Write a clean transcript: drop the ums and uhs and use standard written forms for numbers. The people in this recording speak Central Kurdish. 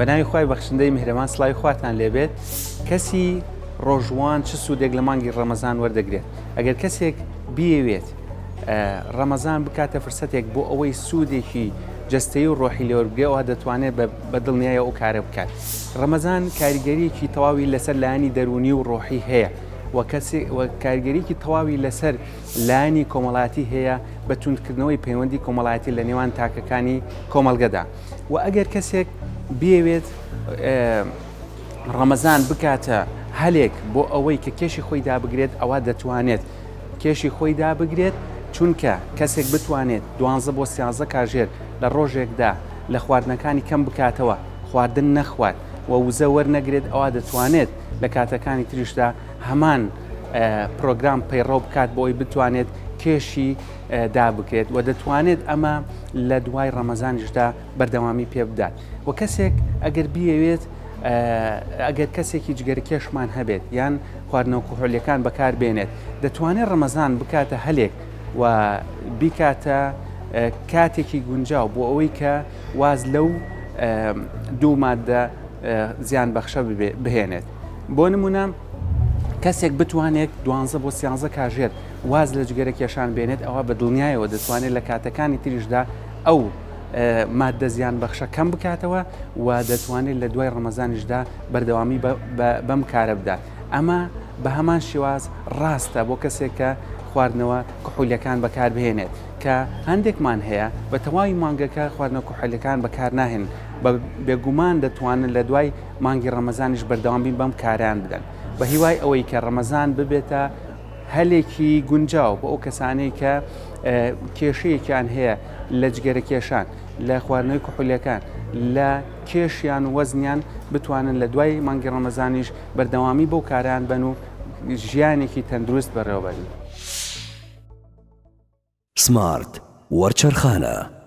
بەناوی خوای بەخشندەی میهرەبان سڵاوی خواتان لێبێت. کەسی ڕۆژوان چ سوودێک لە مانگی ڕەمەزان وەردەگرێت؟ ئەگەر کەسێک بیەوێت ڕەمەزان بکاتە فرسەتێک بۆ ئەوەی سوودێکی جەستەیی و ڕۆحی لێوەربگرێەوە دەتوانێت بە دڵنیایە ئەو کارە بکات. ڕەمەزان کاریگەریەکی تەواوی لەسەر لایانی دەرونی و ڕۆحی هەیە و کاریگەریەکی تەواوی لەسەر لایانی کۆمەڵاتی هەیە بە توندکردنەوەی پەیوەندی کۆمەڵاتی لە نێوان تاکەکانی کۆمەلگەدا. و ئەگەر کەسێک بێوێت ڕەمەزان بکاتە هەلێک بۆ ئەوەی کە کێشی خۆی دابگرێت، ئەوە دەتوانێت کێشی خۆی دابگرێت، چونکە کەسێک بتوانێت 12 بۆ 13 کاژێر لە ڕۆژێکدا لە خواردنەکانی کەم بکاتەوە، خواردن نەخوات و وزە وەرنەگرێت، ئەوە دەتوانێت لە کاتەکانی تریشدا هەمان پرۆگرام پەیڕەو بکات بۆی بتوانێت کێشی دابکرێت و دەتوانێت ئەمە لە دوای ڕەمەزانیشدا بەردەوامی پێ بدات. و کەسێک ئەگەر بیەوێت ئەگەر کەسێکی جگەرە کێشمان هەبێت یان خواردنەوە کحولیەکان بەکار بێنێت، دەتوانێت ڕەمەزان بکاتە هەلێک و بیکاتە کاتێکی گونجاو بۆ ئەوەی کە واز لەو دوو مادە زیان بەخشە بهێنێت. بۆ نمونە کەسێک بتوانێت 12 بۆ 13 کاژێر واز لە جگەرە کێشان بێنێت، ئەوە بە دڵنیایەوە دەتوانێت لە کاتەکانی تریشدا ئەو مادە زیان بەخشە کەم بکاتەوە و دەتوانێت لە دوای ڕەمەزانیشدا بەردەوامی بەم کارە بدات. ئەمە بە هەمان شێواز ڕاستە بۆ کەسێک کە خواردنەوە کحولیەکان بەکار بهێنێت، کە هەندێکمان هەیە بە تەواوی مانگەکە خواردنەوە کحولیەکان بەکار ناهێن، بێگومان دەتوانن لە دوای مانگی ڕەمەزانیش بەردەوامی بەم کاریان بدەن، بە هیوای ئەوەی کە ڕەمەزان ببێتە هەلێکی گونجاو بۆ ئەو کەسانەی کە کێشەیەکیان هەیە لە جگەرە کێشان، لە خواردنەوەی کحولیەکان، لە کێشیان وەزنیان، بتوانن لە دوای مانگی ڕەمەزانیش بەردەوامی بەو کاریان بن و ژیانێکی تەندروست بەڕێوەبەرن. سمارت وەرچەرخانە.